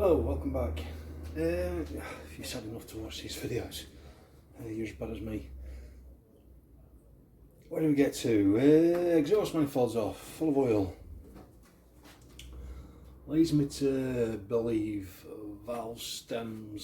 Hello, welcome back. If you're sad enough to watch these videos, you're as bad as me. Where do we get to? Exhaust manifold's off, full of oil. Leads me to believe valve stem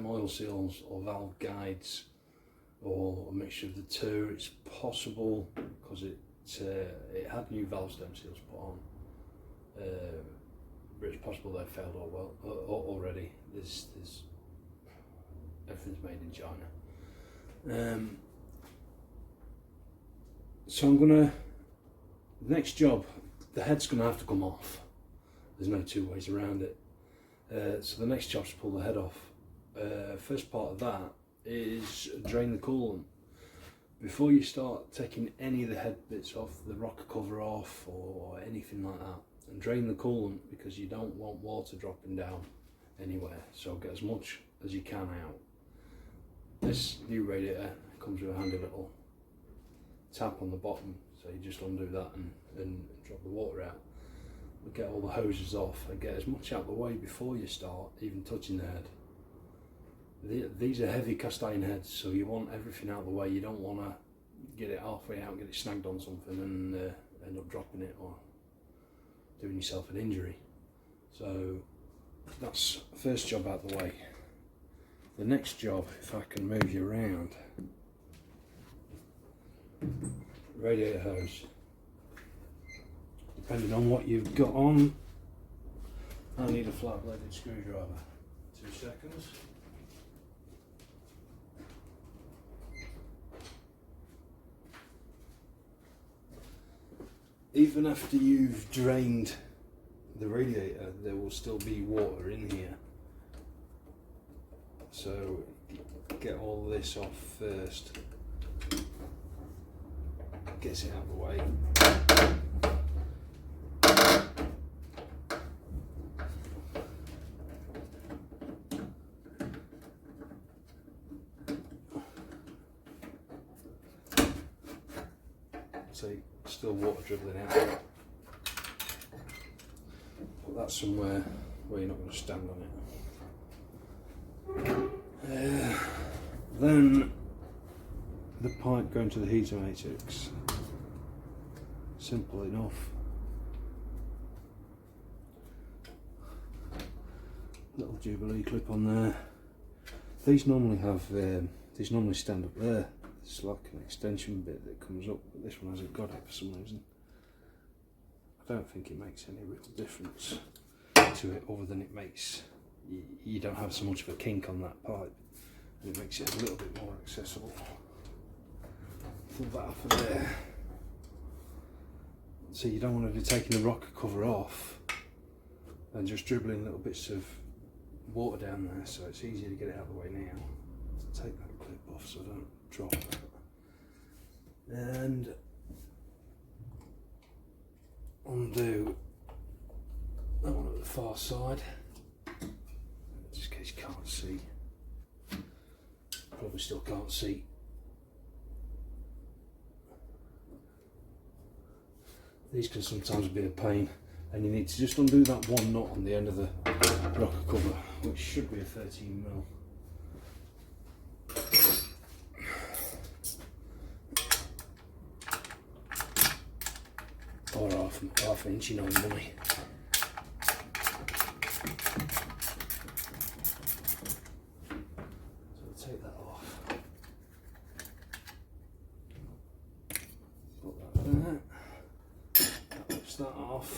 oil seals or valve guides, or a mixture of the two. It's possible because it had new valve stem seals put on. But it's possible they failed already. There's everything's made in China. So the next job, the head's gonna have to come off. There's no two ways around it. So the next job's to pull the head off. First part of that is drain the coolant. Before you start taking any of the head bits off, the rocker cover off or anything like that, and drain the coolant, because you don't want water dropping down anywhere. So get as much as you can out. This new radiator comes with a handy little tap on the bottom, so you just undo that and drop the water out. But get all the hoses off and get as much out of the way before you start even touching the head. These are heavy cast iron heads, so you want everything out of the way. You don't want to get it halfway out and get it snagged on something and end up dropping it or doing yourself an injury. So that's the first job out of the way. The next job, if I can move you around, radiator hose. Depending on what you've got on, I need a flat bladed screwdriver. 2 seconds. Even after you've drained the radiator, there will still be water in here. So get all this off first. Gets it out of the way. See, still water dribbling out. Put that somewhere where you're not going to stand on it. Then the pipe going to the heater matrix. Simple enough. Little Jubilee clip on there. These normally stand up there. It's like an extension bit that comes up, but this one hasn't got it for some reason. I don't think it makes any real difference to it, other than it makes you don't have so much of a kink on that pipe, and it makes it a little bit more accessible. Pull that off of there. So you don't want to be taking the rocker cover off and just dribbling little bits of water down there, so it's easier to get it out of the way now. So take that clip off so I don't drop it. And undo that one at the far side, just in case you can't see. Probably still can't see. These can sometimes be a pain, and you need to just undo that one knot on the end of the rocker cover, which should be a 13mm. Or half an inch in old money. So I'll take that off. Put that there. That lifts that off.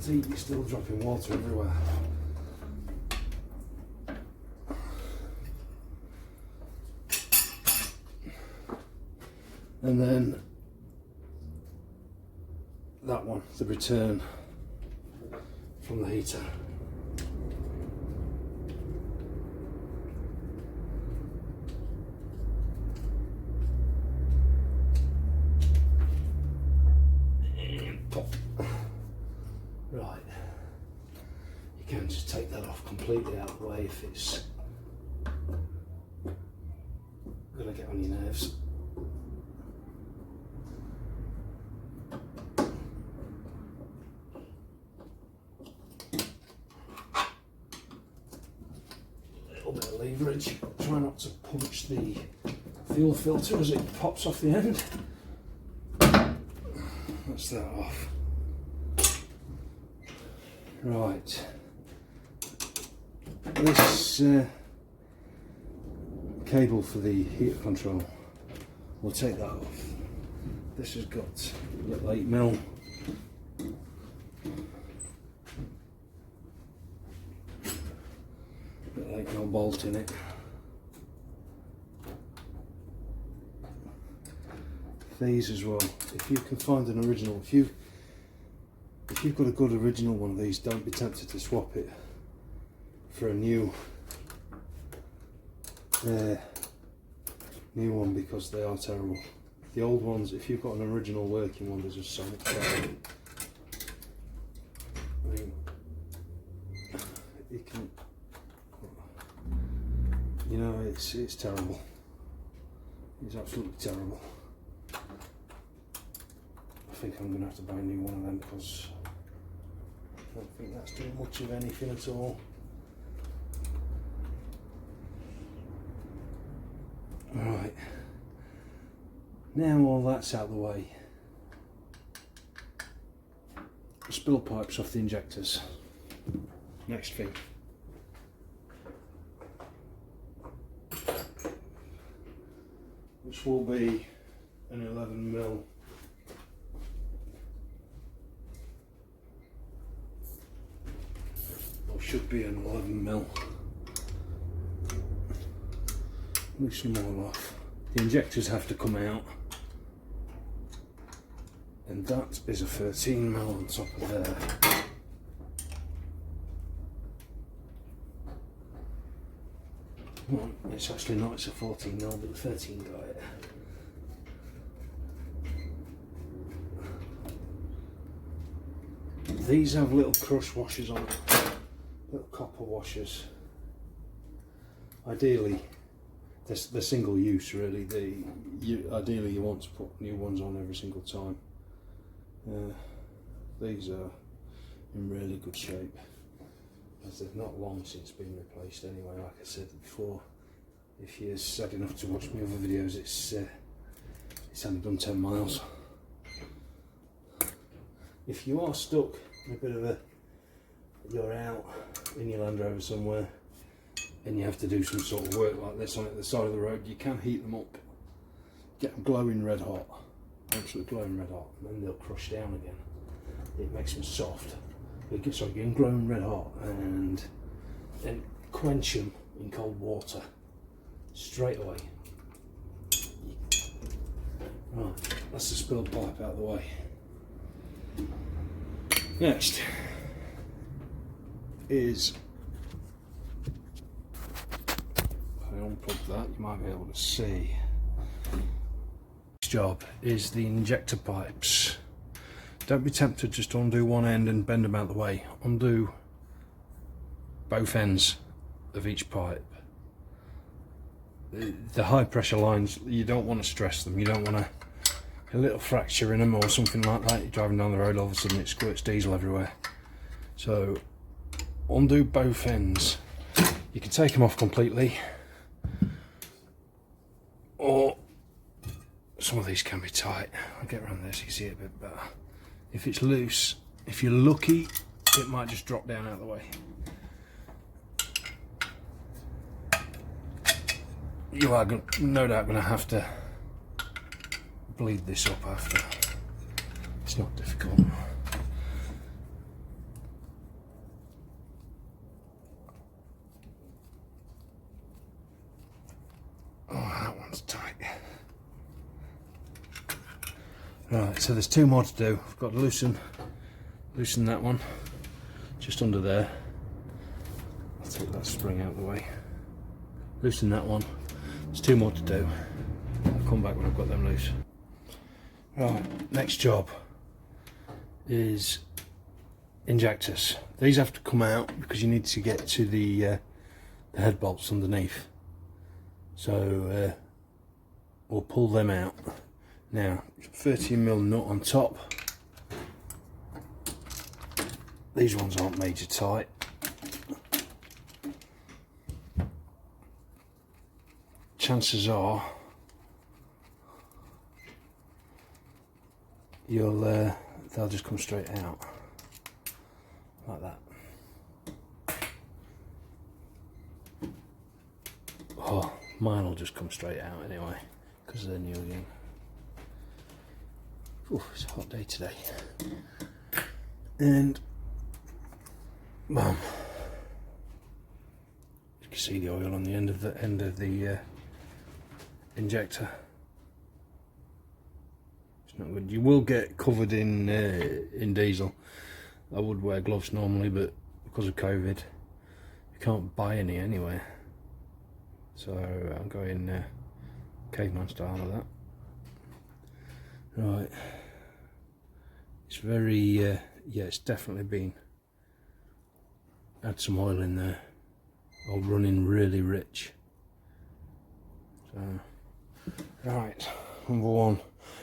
See, you're still dropping water everywhere. And then that one, the return from the heater. And pop. Right. You can just take that off completely out of the way if it's going to get on your nerves. leverage. Try not to punch the fuel filter as it pops off the end. That's that off. Right. This cable for the heater control, we'll take that off. This has got a little 8mm. Little 8mm bolt in it. These as well. If you can find an original, if you've got a good original one of these, don't be tempted to swap it for a new one, because they are terrible. The old ones, if you've got an original working one, there's just so much better. I mean, you can, you know, it's terrible. It's absolutely terrible. I think I'm going to have to buy a new one of them, because I don't think that's doing much of anything at all. Right, now all that's out of the way, spill pipes off the injectors. Next thing. Which will be an 11mm or should be an 11mm. Loosen them all off. The injectors have to come out, and that is a 13mm on top of there. Well, it's actually not, it's a 14mm, but the 13 got it. These have little crush washers on it, little copper washers. Ideally, they're single use really. Ideally you want to put new ones on every single time. These are in really good shape, as they've not long since been replaced anyway. Like I said before, if you're sad enough to watch my other videos, it's only done 10 miles. If you are stuck in a bit of you're out in your Land Rover somewhere and you have to do some sort of work like this on the side of the road, you can heat them up, get them glowing red hot, absolutely glowing red hot, and then they'll crush down again. It makes them soft. Sorry, get them glowing red hot, and then quench them in cold water straight away. Right, that's the spilled pipe out of the way. Next is, if I unplug that, you might be able to see. Next job is the injector pipes. Don't be tempted just to undo one end and bend them out of the way. Undo both ends of each pipe. The high pressure lines, you don't want to stress them. You don't want a little fracture in them or something like that. You're driving down the road, all of a sudden it squirts diesel everywhere. So undo both ends. You can take them off completely, or some of these can be tight. I'll get around there so you can see it a bit better. If it's loose, if you're lucky, it might just drop down out of the way. You are no doubt going to have to bleed this up after. It's not difficult. Oh, that one's tight. Right, so there's two more to do. I've got to loosen that one just under there. I'll take that spring out of the way. Loosen that one. There's two more to do. I'll come back when I've got them loose. Right, next job is injectors. These have to come out because you need to get to the head bolts underneath. So we'll pull them out. Now, 13mm nut on top. These ones aren't major tight. chances are they'll just come straight out like that. Oh, mine will just come straight out anyway because they're new again. Ooh, it's a hot day today. And bam, you can see the oil on the end of the injector. It's not good. You will get covered in diesel. I would wear gloves normally, but because of COVID, you can't buy any anywhere. So I'm going caveman style of that. Right. It's very, yeah, it's definitely had some oil in there, or running really rich. So, right, number one.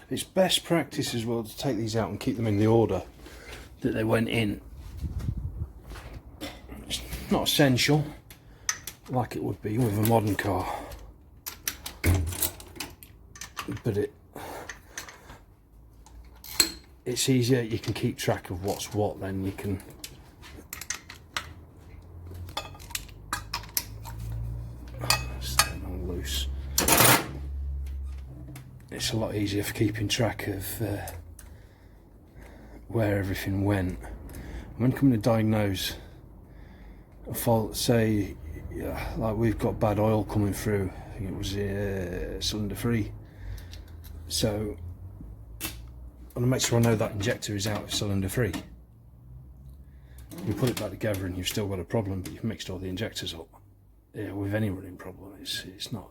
It's best practice as well to take these out and keep them in the order that they went in. It's not essential, like it would be with a modern car, but it's easier. You can keep track of what's what, then you can staying all loose. It's a lot easier for keeping track of where everything went. When coming to diagnose a fault, say like we've got bad oil coming through, I think it was cylinder 3, so I want to make sure I know that injector is out of cylinder 3. You put it back together and you've still got a problem, but you've mixed all the injectors up. Yeah, with any running problem, it's not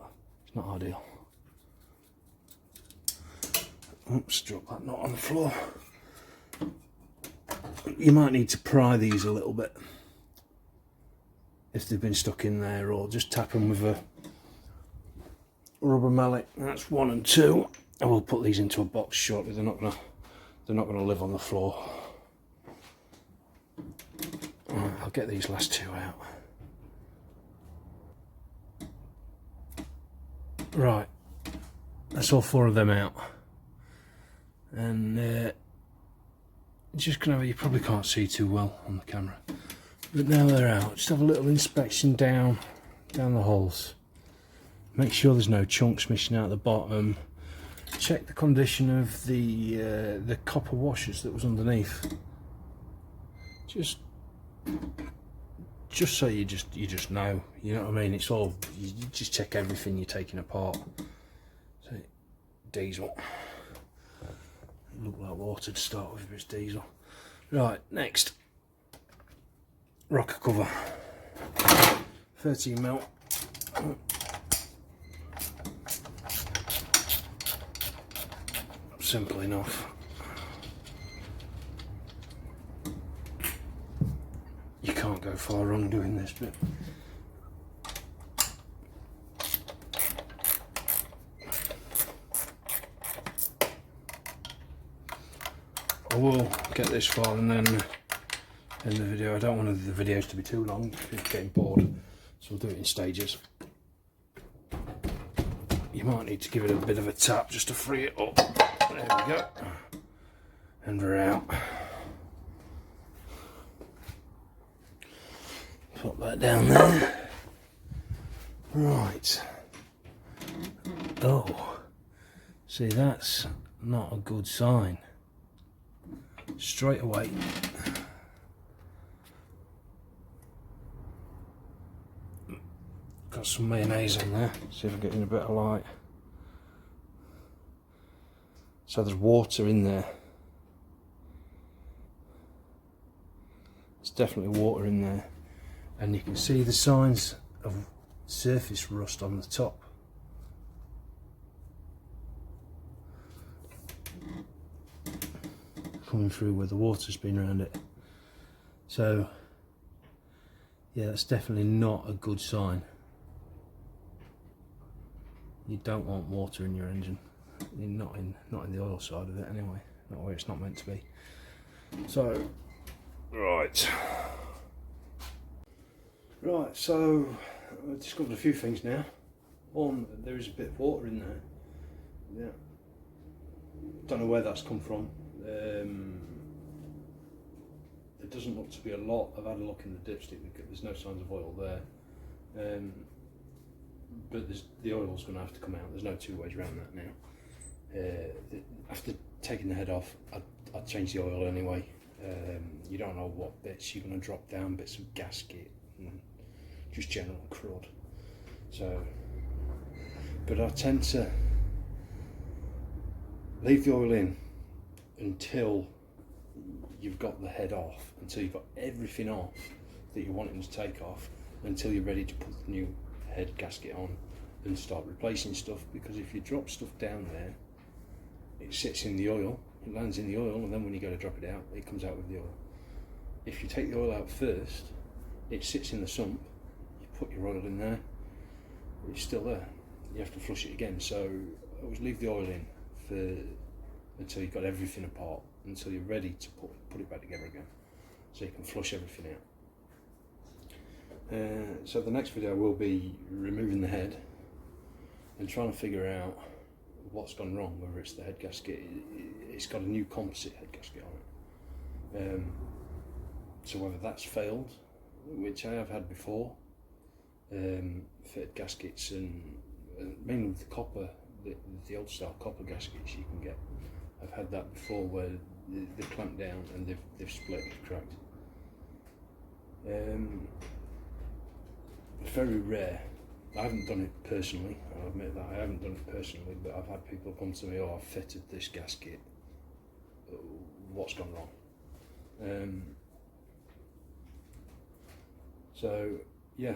ideal. Oops, drop that knot on the floor. You might need to pry these a little bit if they've been stuck in there, or just tap them with a rubber mallet. That's 1 and 2. I will put these into a box shortly. They're not gonna live on the floor. Right, I'll get these last 2 out. Right, that's all 4 of them out. And just gonna, you probably can't see too well on the camera, but now they're out, just have a little inspection down the holes. Make sure there's no chunks missing out the bottom. Check the condition of the copper washers that was underneath. Just so you just know, you know what I mean. It's all, you just check everything you're taking apart. So, diesel. Look like water to start with, but it's diesel. Right, next, rocker cover, 13mm. Simple enough. You can't go far wrong doing this bit. I will get this far and then end the video. I don't want the videos to be too long if you're getting bored, so we'll do it in stages. You might need to give it a bit of a tap just to free it up. There we go. And we're out. Put that down there. Right. Oh, see, that's not a good sign. Straight away. Got some mayonnaise on there. See if I get in a bit of light. So there's water in there. There's definitely water in there. And you can see the signs of surface rust on the top. Coming through where the water's been around it. So yeah, that's definitely not a good sign. You don't want water in your engine. Not in the oil side of it anyway. Not where it's not meant to be. So right, so I've discovered a few things now. there is a bit of water in there. Yeah. Don't know where that's come from. There doesn't look to be a lot. I've had a look in the dipstick, there's no signs of oil there. But the oil's going to have to come out, there's no two ways around that now. After taking the head off, I'd change the oil anyway. You don't know what bits you're going to drop down, bits of gasket and just general crud. So, but I tend to leave the oil in until you've got the head off, until you've got everything off that you're wanting to take off, until you're ready to put the new head gasket on and start replacing stuff. Because if you drop stuff down there, it sits in the oil, it lands in the oil, and then when you go to drop it out, it comes out with the oil. If you take the oil out first, it sits in the sump, you put your oil in there, it's still there. You have to flush it again. So I always leave the oil in until you've got everything apart, until you're ready to put it back together again, so you can flush everything out. So the next video will be removing the head and trying to figure out what's gone wrong, whether it's the head gasket. It's got a new composite head gasket on it. So whether that's failed, which I have had before, fitted gaskets, and mainly with the copper, the old style copper gaskets you can get. I've had that before where they've clamped down and they've split and cracked. Very rare. I haven't done it personally, I'll admit that, I haven't done it personally, but I've had people come to me, oh, I've fitted this gasket, what's gone wrong? So yeah,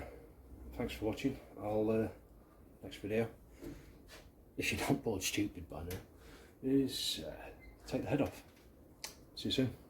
thanks for watching. Next video, if you're not bored stupid by now, is take the head off. See you soon.